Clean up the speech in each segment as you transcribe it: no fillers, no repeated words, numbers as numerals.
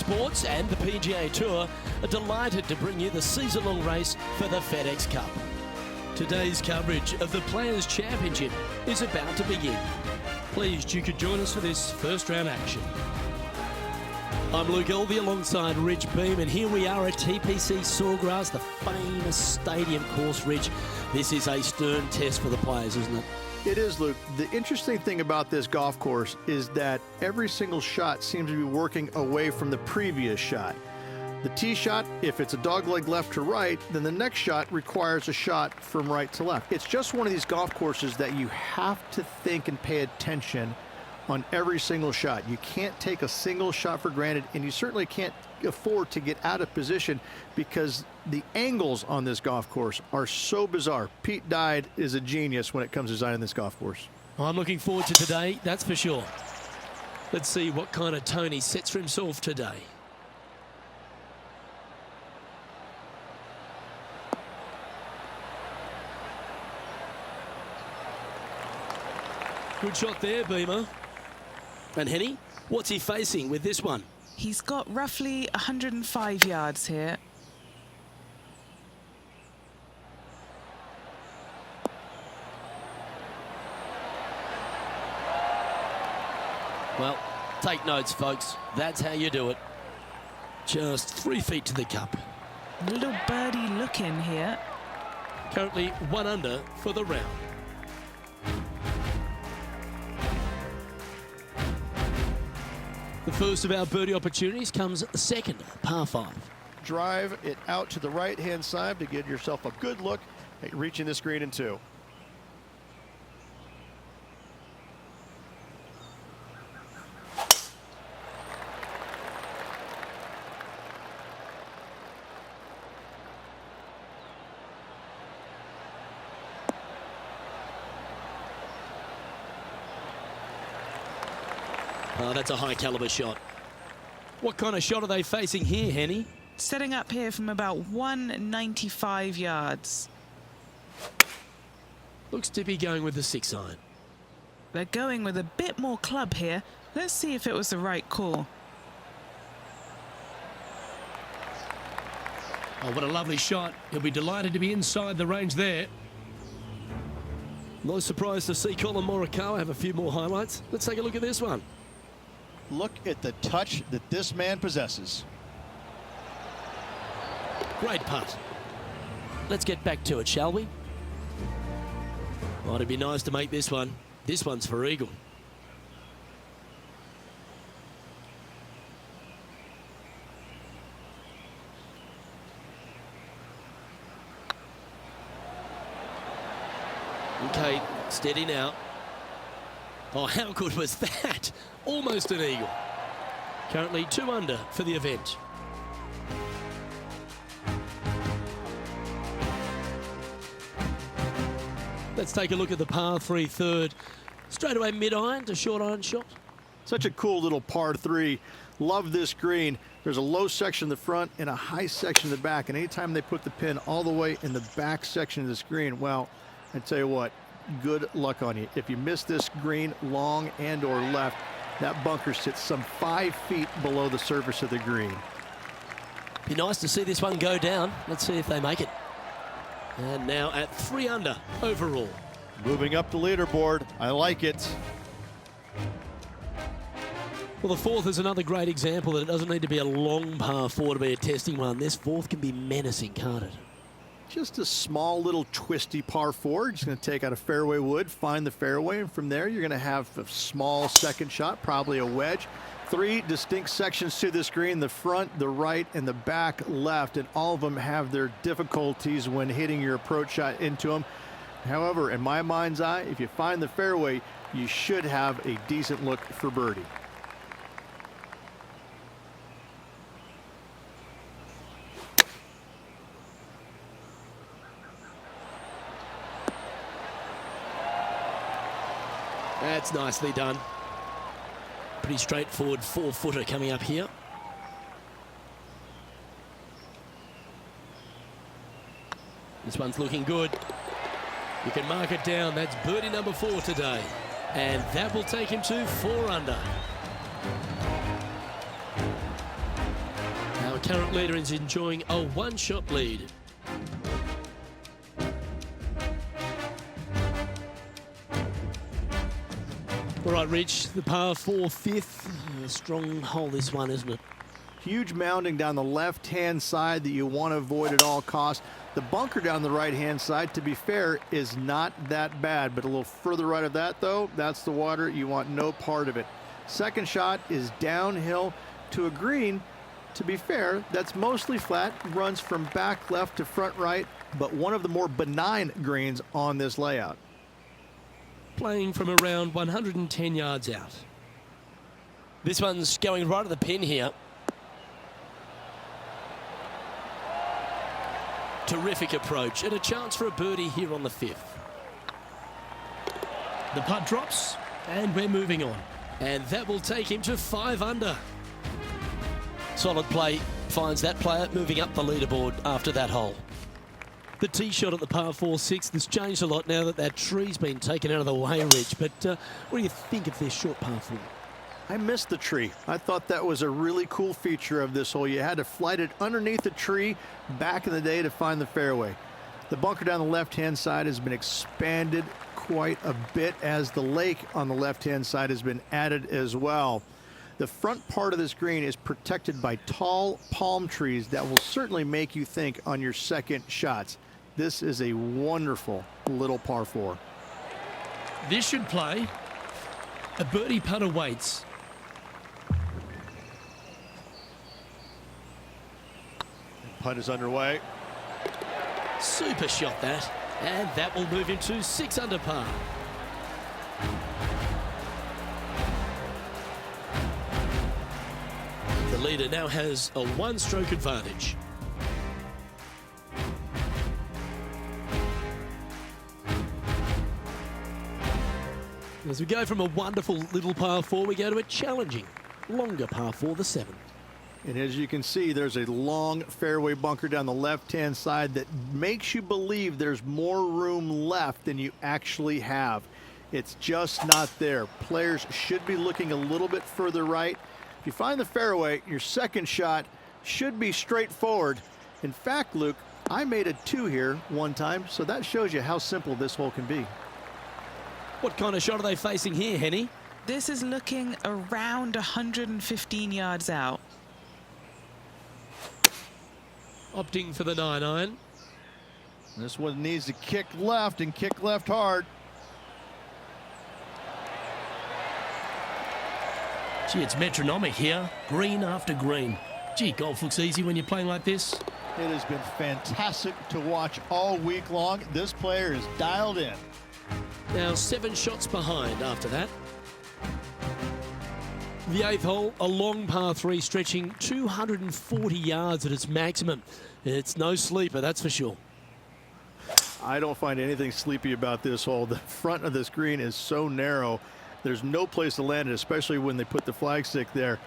Sports and the PGA Tour are delighted to bring you the season-long race for the FedEx Cup. Today's coverage of the Players' Championship is about to begin. Pleased you could join us for this first round action. I'm Luke Elvey alongside Rich Beam, and here we are at TPC Sawgrass, the famous stadium course. Rich, this is a stern test for the players, isn't it? It is, Luke. The interesting thing about this golf course is that every single shot seems to be working away from the previous shot. The tee shot, if it's a dogleg left to right, then the next shot requires a shot from right to left. It's just one of these golf courses that you have to think and pay attention on every single shot. You can't take a single shot for granted, and you certainly can't afford to get out of position because the angles on this golf course are so bizarre. Pete Dye is a genius when it comes to designing this golf course. Well, I'm looking forward to today, that's for sure. Let's see what kind of tone he sets for himself today. Good shot there, Beamer. And Henny, what's he facing with this one? He's got roughly 105 yards here. Well, take notes, folks. That's how you do it. Just 3 feet to the cup. Little birdie look in here. Currently 1 under for the round. The first of our birdie opportunities comes second, par 5. Drive it out to the right-hand side to get yourself a good look at reaching this green in 2. Oh, that's a high caliber shot. What kind of shot are they facing here, Henny? Setting up here from about 195 yards. Looks to be going with the 6-iron. They're going with a bit more club here. Let's see if it was the right call. Oh, what a lovely shot. He'll be delighted to be inside the range there. No surprise to see Colin Morikawa have a few more highlights. Let's take a look at this one. Look at the touch that this man possesses. Great putt. Let's get back to it, shall we? Oh, it'd be nice to make this one. This one's for eagle. Okay, steady now. Oh, how good was that? Almost an eagle. Currently 2 under for the event. Let's take a look at the par 3 third. Straight away mid-iron to short iron shot. Such a cool little par 3. Love this green. There's a low section in the front and a high section in the back. And anytime they put the pin all the way in the back section of this green, well, I tell you what, good luck on you. If you miss this green long and or left, that bunker sits some 5 feet below the surface of the green. Be nice to see this one go down. Let's see if they make it. And now at 3 under overall. Moving up the leaderboard. I like it. Well, the 4th is another great example that it doesn't need to be a long par 4 to be a testing one. This 4th can be menacing, can't it? Just a small little twisty par 4. Just going to take out a fairway wood, find the fairway, and from there you're going to have a small second shot, probably a wedge. 3 distinct sections to this green, the front, the right, and the back left, and all of them have their difficulties when hitting your approach shot into them. However, in my mind's eye, if you find the fairway, you should have a decent look for birdie. That's nicely done. Pretty straightforward 4-footer coming up here. This one's looking good. You can mark it down. That's birdie number 4 today. And that will take him to 4 under. Our current leader is enjoying a one-shot lead. All right, Rich, the par 4 fifth. A strong hole, this one, isn't it? Huge mounding down the left-hand side that you want to avoid at all costs. The bunker down the right-hand side, to be fair, is not that bad, but a little further right of that, though, that's the water. You want no part of it. Second shot is downhill to a green. To be fair, that's mostly flat, runs from back left to front right, but one of the more benign greens on this layout. Playing from around 110 yards out. This one's going right at the pin here. Terrific approach and a chance for a birdie here on the 5th. The putt drops and we're moving on. And that will take him to 5 under. Solid play finds that player moving up the leaderboard after that hole. The tee shot at the par 4-6 has changed a lot now that that tree's been taken out of the way, Rich. But what do you think of this short par 4? I missed the tree. I thought that was a really cool feature of this hole. You had to flight it underneath the tree back in the day to find the fairway. The bunker down the left-hand side has been expanded quite a bit as the lake on the left-hand side has been added as well. The front part of this green is protected by tall palm trees that will certainly make you think on your second shots. This is a wonderful little par 4. This should play. A birdie putt awaits. Putt is underway. Super shot that. And that will move him to 6 under par. The leader now has a 1-stroke advantage. As we go from a wonderful little par 4, we go to a challenging, longer par 4, the 7th. And as you can see, there's a long fairway bunker down the left-hand side that makes you believe there's more room left than you actually have. It's just not there. Players should be looking a little bit further right. If you find the fairway, your second shot should be straightforward. In fact, Luke, I made a 2 here one time, so that shows you how simple this hole can be. What kind of shot are they facing here, Henny? This is looking around 115 yards out. Opting for the 9-iron. This one needs to kick left and kick left hard. Gee, it's metronomic here. Green after green. Gee, golf looks easy when you're playing like this. It has been fantastic to watch all week long. This player is dialed in. Now 7 shots behind after that. The 8th hole, a long par 3 stretching 240 yards at its maximum. It's no sleeper, that's for sure. I don't find anything sleepy about this hole. The front of this green is so narrow. There's no place to land it, especially when they put the flagstick there.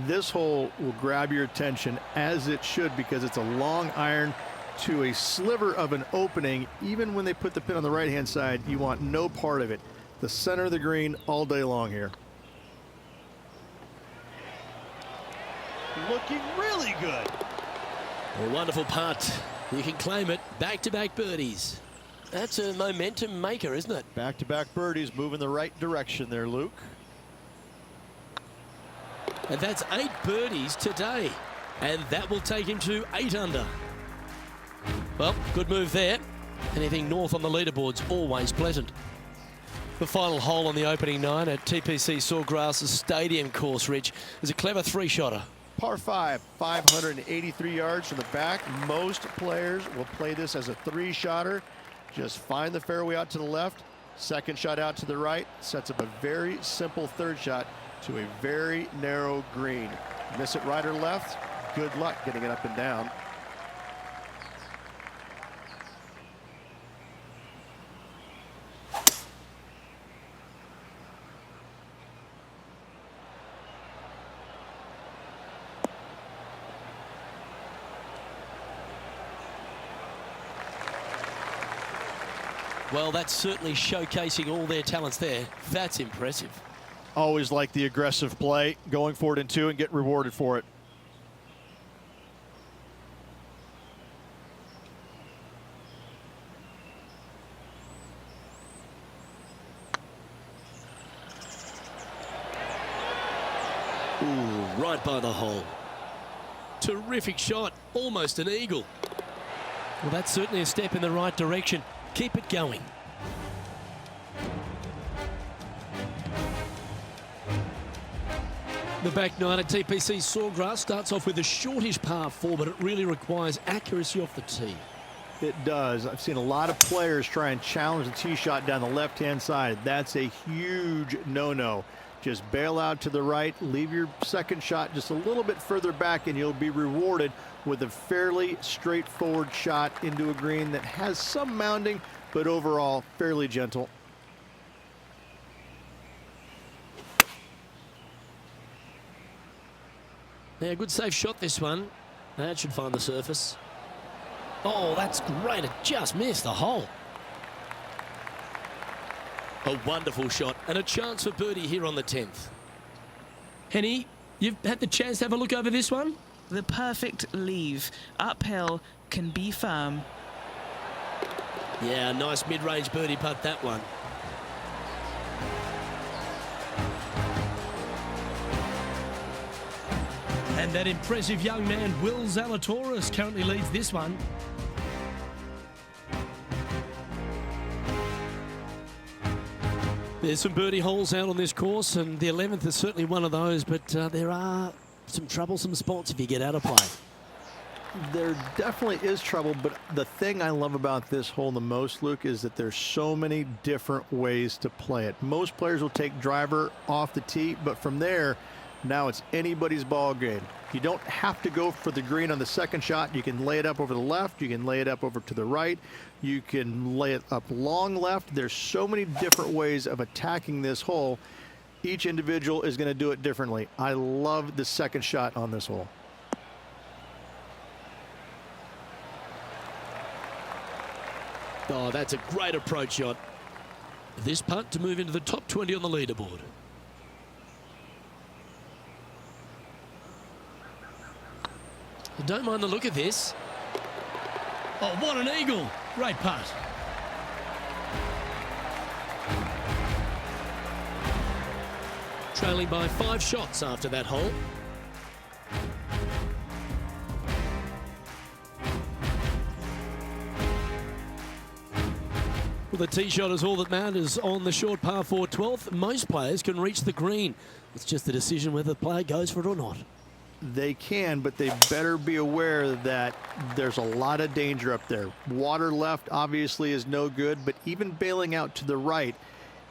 This hole will grab your attention, as it should, because it's a long iron to a sliver of an opening. Even when they put the pin on the right-hand side, you want no part of it. The center of the green all day long here. Looking really good. A wonderful putt. You can claim it. Back-to-back birdies. That's a momentum maker, isn't it? Back-to-back birdies, moving the right direction there, Luke. And that's 8 birdies today. And that will take him to 8 under. Well, good move there. Anything north on the leaderboard's always pleasant. The final hole on the opening 9 at TPC Sawgrass Stadium course, Rich, is a clever 3-shotter. Par 5, 583 yards from the back. Most players will play this as a 3-shotter. Just find the fairway out to the left, second shot out to the right, sets up a very simple 3rd shot to a very narrow green. Miss it right or left, good luck getting it up and down. Well, that's certainly showcasing all their talents there. That's impressive. Always like the aggressive play, going for it in 2 and get rewarded for it. Ooh, right by the hole. Terrific shot, almost an eagle. Well, that's certainly a step in the right direction. Keep it going. The back nine at TPC Sawgrass starts off with a shortish par 4, but it really requires accuracy off the tee. It does. I've seen a lot of players try and challenge the tee shot down the left-hand side. That's a huge no-no. Just bail out to the right, leave your second shot just a little bit further back, and you'll be rewarded with a fairly straightforward shot into a green that has some mounding, but overall fairly gentle. Yeah, good safe shot this one. That should find the surface. Oh, that's great. It just missed the hole. A wonderful shot and a chance for birdie here on the 10th. Henny, you've had the chance to have a look over this one? The perfect leave. Uphill, can be firm. Yeah, nice mid-range birdie putt, that one. And that impressive young man, Will Zalatoris, currently leads this one. There's some birdie holes out on this course, and the 11th is certainly one of those, but there are some troublesome spots if you get out of play. There definitely is trouble, but the thing I love about this hole the most, Luke, is that there's so many different ways to play it. Most players will take driver off the tee, but from there, now it's anybody's ball game. You don't have to go for the green on the second shot. You can lay it up over the left. You can lay it up over to the right. You can lay it up long left. There's so many different ways of attacking this hole. Each individual is going to do it differently. I love the second shot on this hole. Oh, that's a great approach shot. This putt to move into the top 20 on the leaderboard. Don't mind the look of this. Oh, what an eagle. Great putt. Trailing by 5 shots after that hole. Well, the tee shot is all that matters on the short par 4 12th. Most players can reach the green. It's just the decision whether the player goes for it or not. They can, but they better be aware that there's a lot of danger up there. Water left obviously is no good, but even bailing out to the right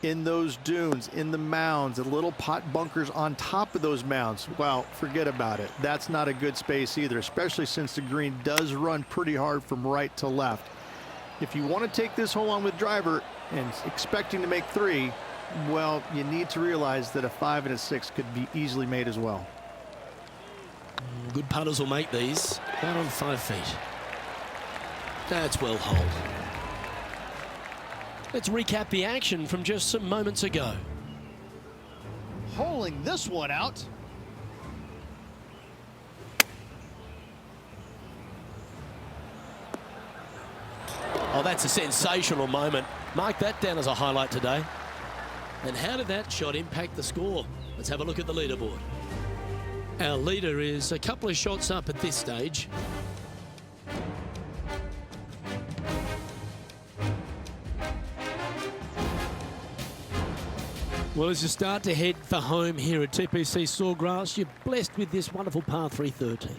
in those dunes, in the mounds, the little pot bunkers on top of those mounds, well, forget about it. That's not a good space either, especially since the green does run pretty hard from right to left. If you want to take this hole on with driver and expecting to make 3, well, you need to realize that a 5 and a 6 could be easily made as well. Good putters will make these. Out on 5 feet. That's well holed. Let's recap the action from just some moments ago. Holing this one out. Oh, that's a sensational moment. Mark that down as a highlight today. And how did that shot impact the score? Let's have a look at the leaderboard. Our leader is a couple of shots up at this stage. Well, as you start to head for home here at TPC Sawgrass, you're blessed with this wonderful par 3 13th.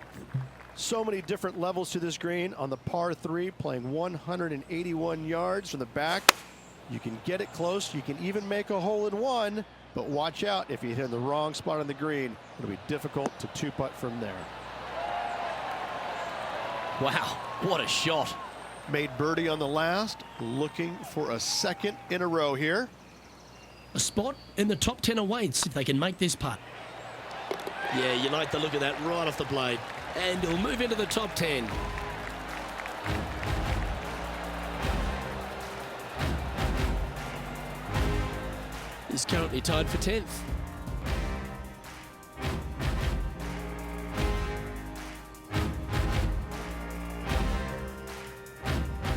So many different levels to this green on the par 3, playing 181 yards from the back. You can get it close. You can even make a hole in one, but watch out if you hit in the wrong spot on the green. It'll be difficult to 2-putt from there. Wow, what a shot. Made birdie on the last, looking for a second in a row here. A spot in the top 10 awaits if they can make this putt. Yeah, you like the look of that right off the blade. And he'll move into the top 10. He's currently tied for 10th.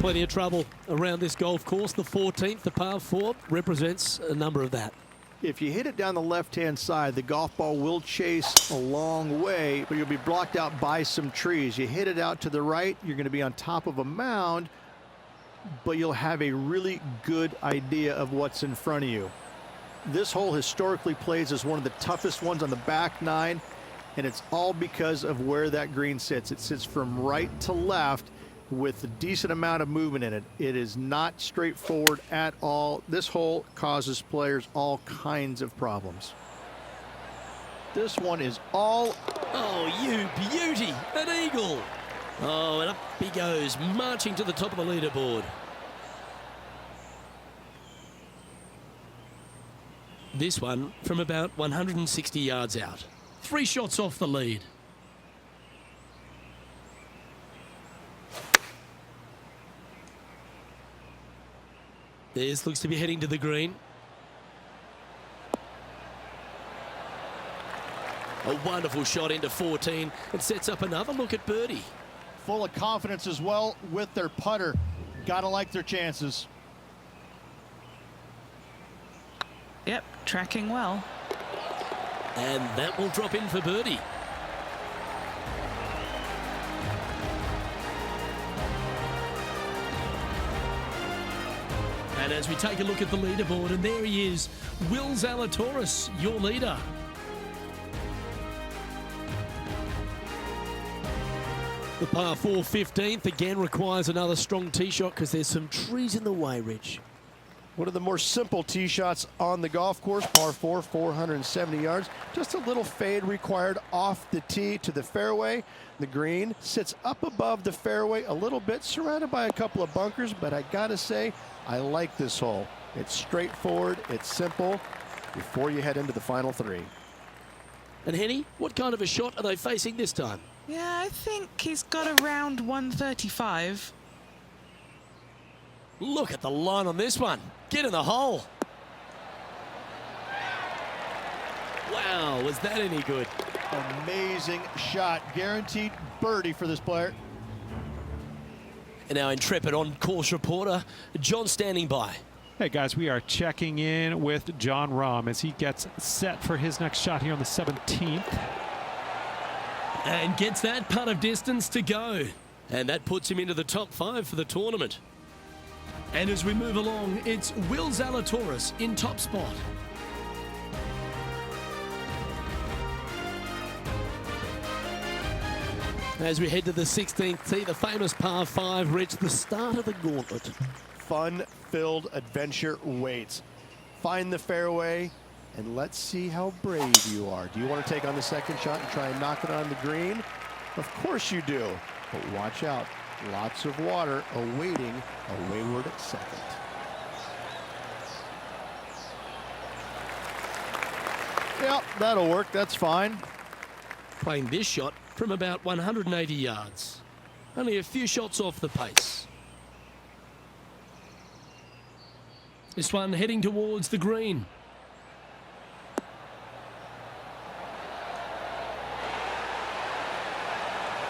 Plenty of trouble around this golf course. The 14th, the par 4, represents a number of that. If you hit it down the left-hand side, the golf ball will chase a long way, but you'll be blocked out by some trees. You hit it out to the right, you're going to be on top of a mound, but you'll have a really good idea of what's in front of you. This hole historically plays as one of the toughest ones on the back nine, and it's all because of where that green sits. It sits from right to left with a decent amount of movement in it. It is not straightforward at all. This hole causes players all kinds of problems. This one is all... Oh, you beauty! An eagle! Oh, and up he goes, marching to the top of the leaderboard. This one from about 160 yards out. 3 shots off the lead. This looks to be heading to the green. A wonderful shot into 14. It sets up another look at birdie. Full of confidence as well with their putter. Gotta like their chances. Yep, tracking well. And that will drop in for birdie. And as we take a look at the leaderboard, and there he is, Will Zalatoris, your leader. The par 4 15th again requires another strong tee shot because there's some trees in the way, Rich. One of the more simple tee shots on the golf course, par 4, 470 yards. Just a little fade required off the tee to the fairway. The green sits up above the fairway a little bit, surrounded by a couple of bunkers, but I gotta say, I like this hole. It's straightforward, it's simple, before you head into the final 3. And Henny, what kind of a shot are they facing this time? Yeah, I think he's got around 135. Look at the line on this one. Get in the hole. Wow, was that any good? Amazing shot. Guaranteed birdie for this player. And our intrepid on-course reporter, John, standing by. Hey guys, we are checking in with John Rahm as he gets set for his next shot here on the 17th. And gets that putt of distance to go. And that puts him into the top 5 for the tournament. And as we move along, it's Will Zalatoris in top spot. As we head to the 16th tee, the famous par 5, Rich, the start of the gauntlet. Fun-filled adventure waits. Find the fairway, and let's see how brave you are. Do you want to take on the second shot and try and knock it on the green? Of course you do, but watch out. Lots of water awaiting a wayward second. Yep, that'll work. That's fine. Playing this shot from about 180 yards. Only a few shots off the pace. This one heading towards the green.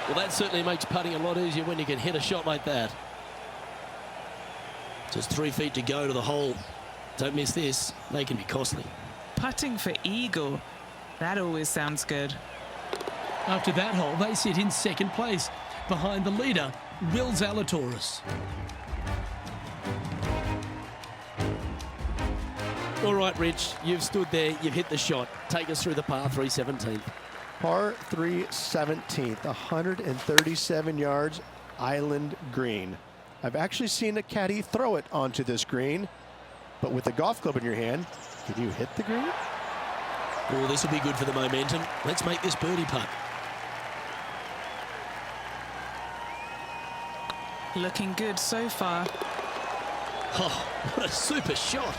Well, that certainly makes putting a lot easier when you can hit a shot like that. Just 3 feet to go to the hole. Don't miss this. They can be costly. Putting for eagle. That always sounds good. After that hole, they sit in second place behind the leader, Will Zalatoris. All right, Rich, you've stood there, you've hit the shot. Take us through the par 3 17th. Par 3 17th, 137 yards, island green. I've actually seen a caddy throw it onto this green, but with the golf club in your hand, can you hit the green? Oh, this will be good for the momentum. Let's make this birdie putt. Looking good so far. Oh, what a super shot.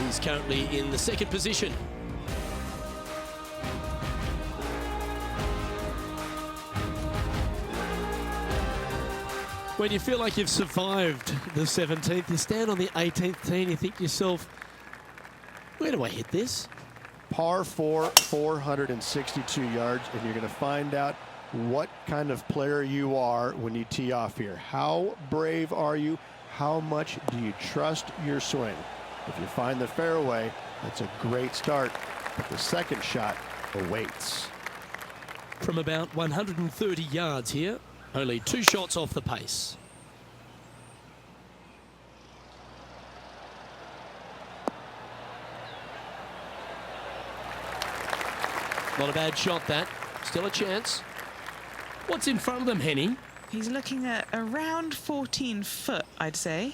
He's currently in the second position. When you feel like you've survived the 17th, you stand on the 18th tee and you think to yourself, where do I hit this? Par 4, 462 yards, and you're going to find out what kind of player you are when you tee off here. How brave are you? How much do you trust your swing? If you find the fairway, that's a great start, but the second shot awaits. From about 130 yards here, only 2 shots off the pace. Not a bad shot, that. Still a chance. What's in front of them, Henny? He's looking at around 14 foot, I'd say.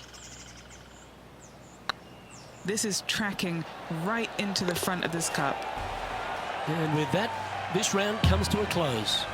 This is tracking right into the front of this cup. And with that, this round comes to a close.